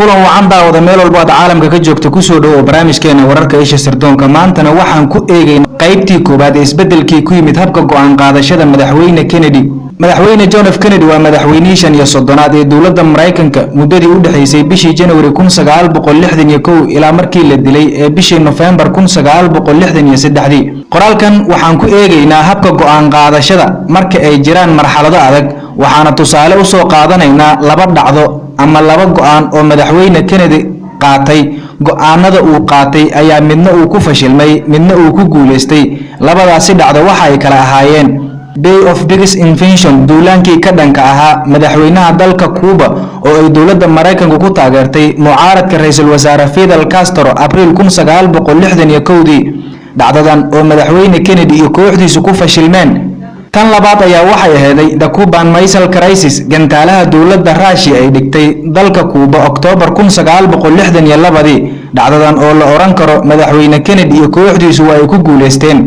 kulan wacan daawada meel walba caalamka ka joogta ku soo dhaw barnaamijkeena wararka isha sirdoonka maantana waxaan ku eegaynaa qaybtii koobaad ee isbedelkii ku yimid habka go'aan qaadashada madaxweyne Kennedy. madaxweyne John F Kennedy waa madaxweynihii 35aad ee dawladda Mareykanka muddadii u dhaxaysay bishii January 1961 ilaa markii la dilay ee bishii November 1963. qoraalkan waxaan ku eegaynaa habka go'aan qaadashada marka ay jiraan marxalado adag, waxaana tusaale u soo qaadanaynaa laba dhacdo ama laba go'aan oo madaxweyne Kennedy qaatay. go'aanada uu qaatay ayaa midna uu ku fashilmay midna uu ku guuleystay. labadaasi dhacdo waxa ay kala ahaayeen Day of Biggest Invention, duulaankii ka dhanka ahaa madaxweynaha dalka Cuba oo ay dawladda Mareykanku ku taageertay mucaaradka ra'iisul wasaare Fidel Castro April 1961. dhacdadan oo madaxweyne Kennedy iyo kooxdiisu ku fashilmeen. tan labaad ayaa waxay ahayd the Cuban Missile Crisis, gantaalaha dawladda Russia ay dhigtay dalka Cuba October 1962. dhacdadan oo la oran karo madaxweyne Kennedy iyo kooxdiisu way ku guuleysteen.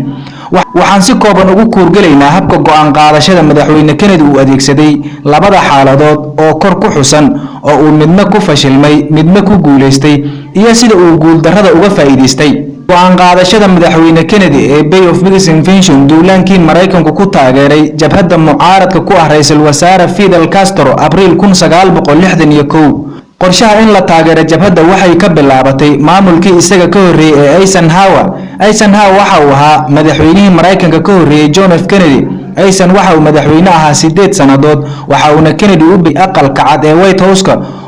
waxaan si kooban ugu kuurgalaynaa habka go'aan qaadashada madaxweyne Kennedy uu adeegsaday labada xaaladood oo kor ku xusan oo uu midna ku fashilmay midna ku guuleystay iyo sida uu guul darrada uga faa'iideystay. go'aan qaadashada madaxweyne Kennedy ee Day of Biggest Invention, duulaankii Mareykanku ku taageeray jabhadda mucaaradka ku ah ra'iisul wasaare Fidel Castro April 1961. qorshaha in la taageero jabhadda waxay ka bilaabatay maamulkii isaga ka horeeyay ee Eisenhower waxa uu ahaa madaxweynihii Mareykanka ka horeeyay John F Kennedy. waxa uu madaxweyne ahaa 8 sanadood, waxa uu Kennedy u bixiyay aqalka cad ee White House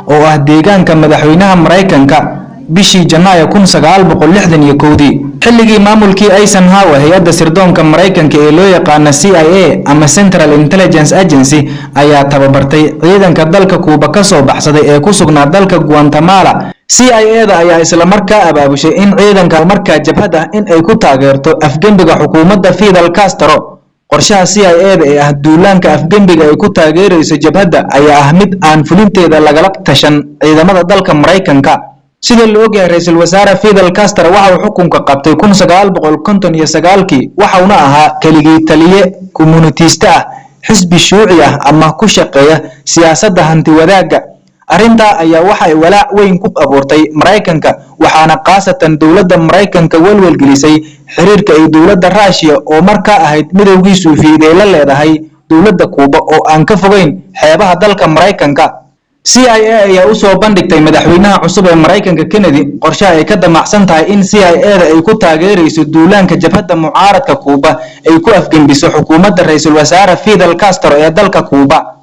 oo ah deegaanka madaxweynaha Mareykanka bishii Janaayo 1961. xilligii maamulkii Eisenhower, hay'adda sirdoonka Mareykanka ee loo yaqaan CIA ama Central Intelligence Agency ayaa tababartay ciidanka dalka Cuba ka soo baxsaday ee ku sugnaa dalka Guatemala. CIA-da ayaa isla markaa abaabushay in ciidanka markaa jabhada in ay ku taageerto afgembiga xukuumadda Fidel Castro. qorshaha CIA-da ee ah duulaanka afgembiga ay ku taageerayso jabhada ayaa ah mid aan fulinteeda lagala tashan ciidamada dalka Mareykanka. sida la ogyahay ra'iisul wasaare Fidel Castro waxa uu xukunka qabtay 1959 waxauna ahaa keligii taliye communitista ah, xisbi shuuci ah ama ku shaqeeya siyaasadda hanti wadaaga. arrinta ayaa waxay walaac weyn ku abuurtay Mareykanka, waxaana qaasatan dawladda Mareykanka walwal gelisay xiriirka ay dawladda Russia oo markaa ahayd midowgii Soviet la leedahay dawladda Cuba oo aan ka fogeyn xeebaha dalka Mareykanka. CIA ayaa u soo bandhigtay madaxweynaha cusub ee Mareykanka Kennedy qorshaha ay ka damacsan tahay in CIA-da ay ku taageerayso duulaanka jabhadda mucaaradka Cuba ay ku afgembiso xukuumadda ra'iisul wasaare Fidel Castro ee dalka Cuba.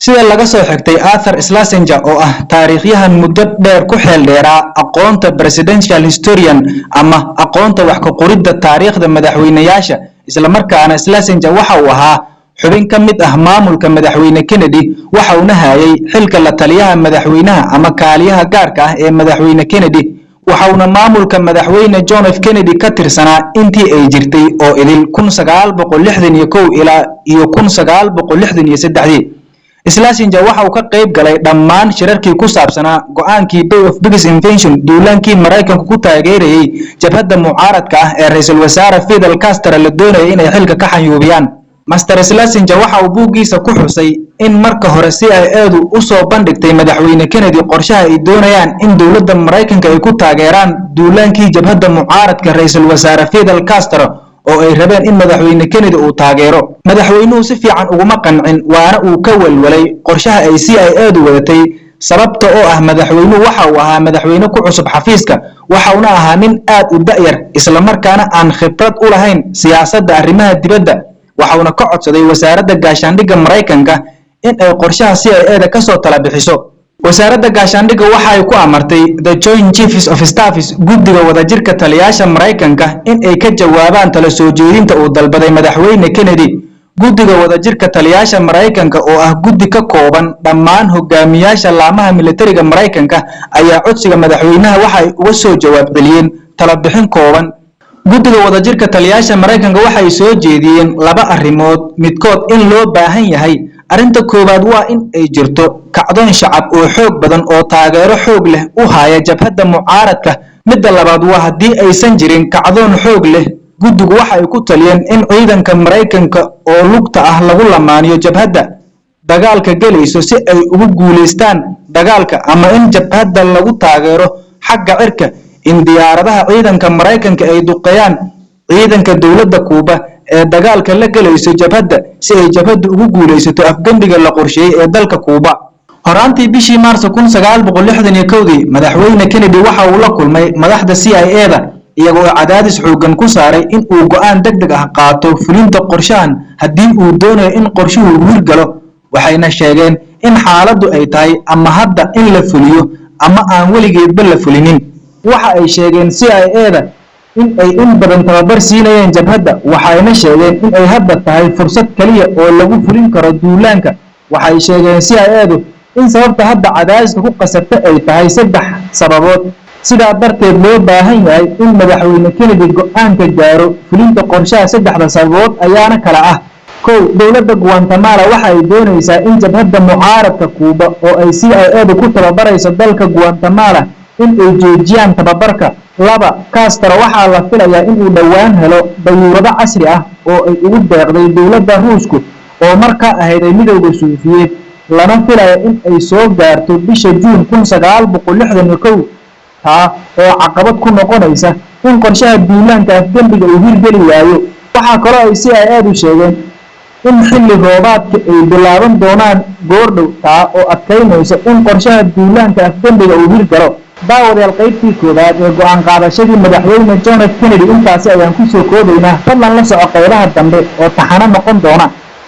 sida laga soo xigtay Arthur Schlesinger oo ah taariikhyahan muddo dheer ku xeel dheeraa aqoonta presidential historian ama aqoonta wax ka qoridda taariikhda madaxweynayaasha, isla markaana Schlesinger waxa uu ahaa xubin ka mid ah maamulka madaxweyne Kennedy, waxa uu hayay xilka la taliyaha madaxweynaha ama kaaliyaha gaarka ah ee madaxweyne Kennedy. waxauna maamulka madaxweyne John F Kennedy ka tirsanaa intii ay jirtay oo idil 1961 ilaa 1963. Schlesinger waxa uu ka qayb galay dhammaan shirarkii ku saabsanaa go'aankii Day of Biggest Invention, duulaankii Mareykanku ku taageerayay jabhadda mucaaradka ah ee ra'iisul wasaare Fidel Castro la doonayay inay xilka ka xayuubiyaan. Master Schlesinger waxa uu buuggiisa ku xusay in marka hore CIA-du u soo bandhigtay madaxweyne Kennedy qorshaha ay doonayaan in dawladda Mareykanka ay ku taageeraan duulaankii jabhadda mucaaradka ra'iisul wasaare Fidel Castro oo ay rabeen in madaxweyne Kennedy uu taageero. madaxweynuhu si fiican uguma qancin, waana uu ka walwalay qorshaha ay CIA-du wadatay sababta oo ah madaxweynuhu waxa uu ahaa madaxweyne ku cusub xafiiska, waxauna ahaa nin aad u da'yar isla markaana aan khibrad u lahayn siyaasadda arrimaha dibadda. waxauna ka codsaday wasaaradda gaashaandhigga Mareykanka in ay qorshaha CIA-da ka soo tala bixiso. wasaaradda gaashaandhigga waxa ay ku amartay the Joint Chiefs of Staff, guddiga wadajirka taliyaasha Mareykanka, in ay ka jawaabaan tala soo jeedinta uu dalbaday madaxweyne Kennedy. guddiga wadajirka taliyaasha Mareykanka oo ah guddi ka kooban dhammaan hogaamiyaasha laamaha militariga Mareykanka ayaa codsiga madaxweynaha waxa ay uga soo jawaab celiyeen tala bixin kooban. guddiga wadajirka taliyaasha Mareykanka waxay soo jeediyeen laba arrimood midkood in loo baahan yahay. arrinta koowaad waa in ay jirto kacdoon shacab oo xoog badan oo taageero xoog leh u haya jabhadda mucaaradka. midda labaad waa haddii aysan jirin kacdoon xoog leh, guddigu waxa ay ku taliyeen in ciidanka Mareykanka oo lugta ah lagu lamaaniyo jabhadda. dagaalka galayso si ay ugu guuleystaan dagaalka ama in jabhadda lagu taageero xagga cirka in diyaaradaha ciidanka Mareykanka ay duqeeyaan ciidanka dawladda Kuuba ee dagaalka la galayso jabhadda si ay jabhaddu ugu guuleysato afgambiga la qorsheeyay ee dalka Kuuba. horaantii bishii Maarso 1961 madaxweyne Kennedy waxa uu la kulmay madaxda CIA-da iyagoo cadaadis xoogan ku saaray in uu go'aan degdeg ah qaato fulinta qorshahan haddii uu doonayo in qorshuhu hirgalo. waxayna sheegeen in xaaladdu ay tahay ama hadda in la fuliyo ama aan weligeedba la fulinin. waxa ay sheegeen CIA-da in ay in badan tababar siinayeen jabhadda, waxayna sheegeen in ay hadda tahay fursad kaliya oo lagu fulin karo duulaanka. waxay sheegeen CIA-du in sababta hadda cadaadiska ku qasabta ay tahay 3 sababood, sidaa darteed loo baahan yahay in madaxweyne Kennedy go'aanka gaaro fulinta qorshaha. 3 sababood ayaana kala ah: 1. dawladda Guatemala waxa ay doonaysaa in jabhadda mucaaradka Kuuba oo ay CIA-du ku tababarayso dalka Guatemala in ay joojiyaan tababarka. 2. Castro waxaa la filayaa in uu dhawaan helo dayuurado casri ah oo ay ugu deeqday dawladda Ruushku oo markaa ahayd midowga Suufiyeed, lana filayo in ay soo gaarto bisha Juun 1961, taa oo caqabad ku noqonaysa in qorshaha duulaanka afgambiga uu hirgeli waayo. waxaa kaloo ay CIA-du sheegeen in xilli roobaadka ay bilaaban doonaan goordhow, taa oo adkeynaysa in qorshaha duulaanka afgambiga uu hirgalo. daawadayaal, qaybtii koobaad ee go'aan qaadashadii madaxweyne John F. Kennedy intaasi ayaan ku soo koobaynaa. fadlan la soco qaybaha dambe oo taxano noqon doona.